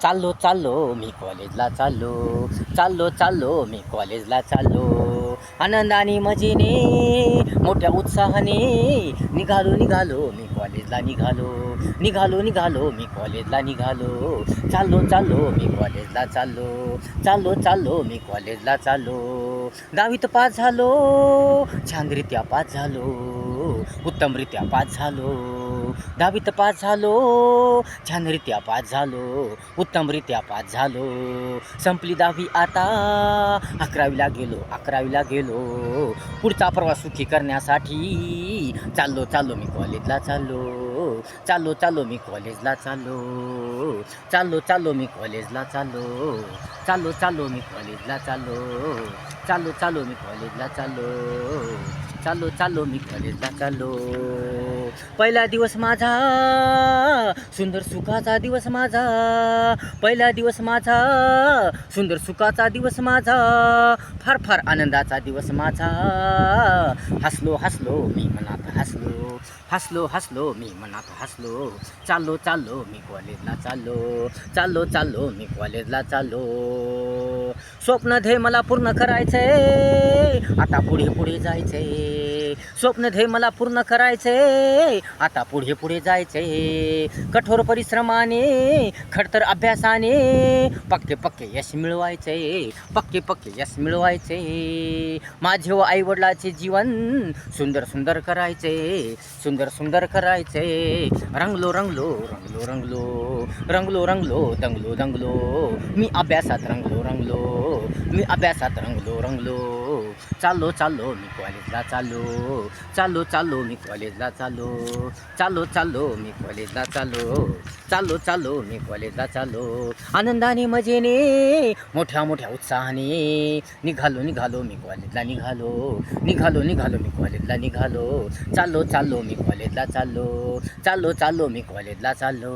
चाललो चाललो मी कॉलेजला चाललो, चाललो चाललो मी कॉलेजला चाललो. आनंदाने मजेने मोठ्या उत्साहाने निघालो निघालो मी कॉलेजला निघालो, निघालो निघालो मी कॉलेजला निघालो. चाललो चाललो मी कॉलेजला चाललो, चाललो चाललो मी कॉलेजला चाललो. 10वीत पास झालो, छानरित्या पास झालो, उत्तमरित्या पास झालो. 10वीत पास झालो, छानरित्या पास झालो, उत्तमरित्या पास झालो. संपली 10वी आता 11वीला गेलो, 11वीला गेलो. पुढचा प्रवास सुखी करण्यासाठी चाललो चाललो मी कॉलेजला चाललो, चाललो चाललो मी कॉलेजला चाललो, चाललो चाललो मी कॉलेजला चाललो, चाललो चाललो मी कॉलेजला चाललो, चाललो चाललो मी कॉलेजला चाललो, चाललो चाललो मी कॉलेजला चाललो. पहिला दिवस माझा सुंदर सुखाचा दिवस माझा, पहिला दिवस माझा सुंदर सुखाचा दिवस माझा, फार फार आनंदाचा दिवस माझा. हसलो हसलो मी मनात हसलो, हसलो हसलो मी मनात हसलो. चाललो चाललो मी कॉलेजला चाललो, चाललो चाललो मी कॉलेजला चाललो. स्वप्न ध्येय मला पूर्ण करायचंय, आता पुढे पुढे जायचंय. स्वप्न ध्येय मला पूर्ण करायचंय, आता पुढे पुढे जायचंय. कठोर परिश्रमाने खडतर अभ्यासाने पक्के पक्के यश मिळवायचंय, पक्के पक्के यश मिळवायचंय. माझे व आईवडिलाचे जीवन सुंदर सुंदर करायचंय, सुंदर सुंदर करायचंय. रंगलो रंगलो रंगलो रंगलो, रंगलो रंगलो दंगलो दंगलो. मी अभ्यासात रंगलो रंगलो, मी अभ्यासात रंगलो रंगलो. चाललो चाललो मी कॉलेजला चाललो, चाललो चाललो मी कॉलेजला चाललो, चाललो चाललो मी कॉलेजला चाललो, चाललो चाललो मी कॉलेजला चाललो. आनंदाने मजेने मोठ्या मोठ्या उत्साहाने निघालो निघालो मी कॉलेजला निघालो, निघालो निघालो मी कॉलेजला निघालो. चाललो चाललो मी कॉलेजला चाललो, चाललो चाललो मी कॉलेजला चाललो.